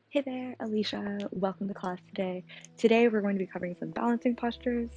Hey there, Elisha. Welcome to class today. Today we're going to be covering some balancing postures.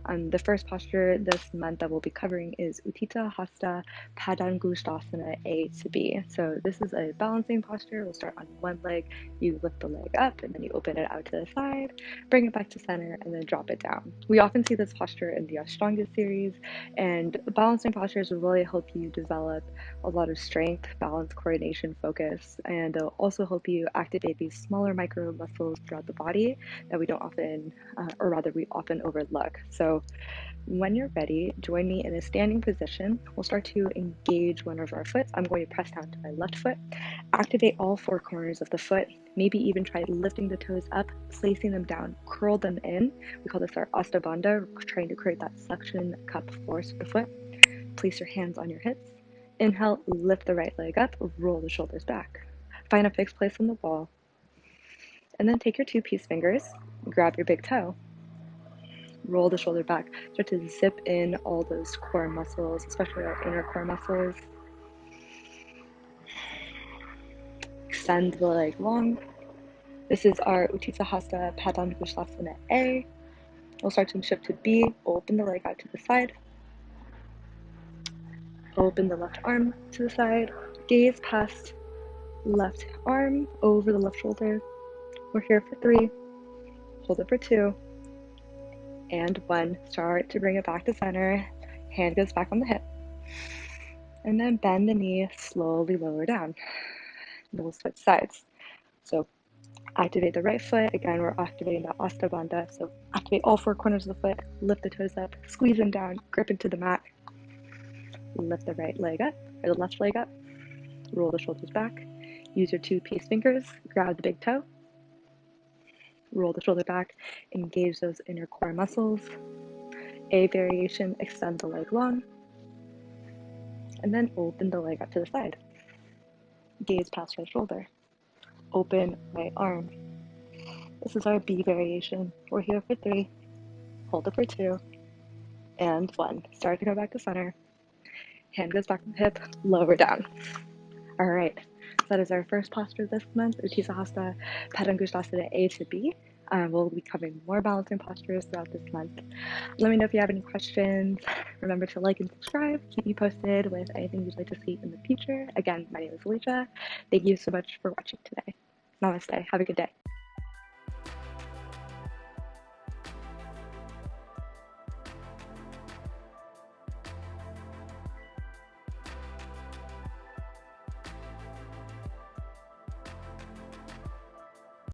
The first posture this month that we'll be covering is Utthita Hasta Padangusthasana A to B. So this is a balancing posture. We'll start on one leg. You lift the leg up and then you open it out to the side, bring it back to center, and then drop it down. We often see this posture in the Ashtanga series, and balancing postures will really help you develop a lot of strength, balance, coordination, focus, and it'll also help you activate these smaller micro muscles throughout the body that we don't often, or rather, we often overlook. So, when you're ready, join me in a standing position. We'll start to engage one of our foot. I'm going to press down to my left foot, activate all four corners of the foot, maybe even try lifting the toes up, placing them down, curl them in. We call this our Astabandha, trying to create that suction cup force with the foot. Place your hands on your hips. Inhale, lift the right leg up, roll the shoulders back. Find a fixed place on the wall. And then take your two peace fingers, grab your big toe, roll the shoulder back. Start to zip in all those core muscles, especially our inner core muscles. Extend the leg long. This is our Utthita Hasta Padangusthasana A. We'll start to shift to B. Open the leg out to the side. Open the left arm to the side. Gaze past left arm over the left shoulder. We're here for 3. Hold it for 2. And 1. Start to bring it back to center. Hand goes back on the hip. And then bend the knee, slowly lower down. We'll switch sides. So activate the right foot. Again, we're activating the Astabandha. So activate all 4 corners of the foot. Lift the toes up. Squeeze them down. Grip into the mat. Lift the right leg up, or the left leg up. Roll the shoulders back. Use your 2 peace fingers. Grab the big toe. Roll the shoulder back. Engage those inner core muscles. A variation, extend the leg long. And then open the leg up to the side. Gaze past right shoulder. Open right arm. This is our B variation. We're here for 3. Hold it for 2. And 1. Start to go back to center. Hand goes back to the hip. Lower down. All right. So that is our first posture this month, Utthita Hasta Padangusthasana A to B. We'll be covering more balancing postures throughout this month. Let me know if you have any questions. Remember to like and subscribe. Keep me posted with anything you'd like to see in the future. Again, my name is Elisha. Thank you so much for watching today. Namaste. Have a good day.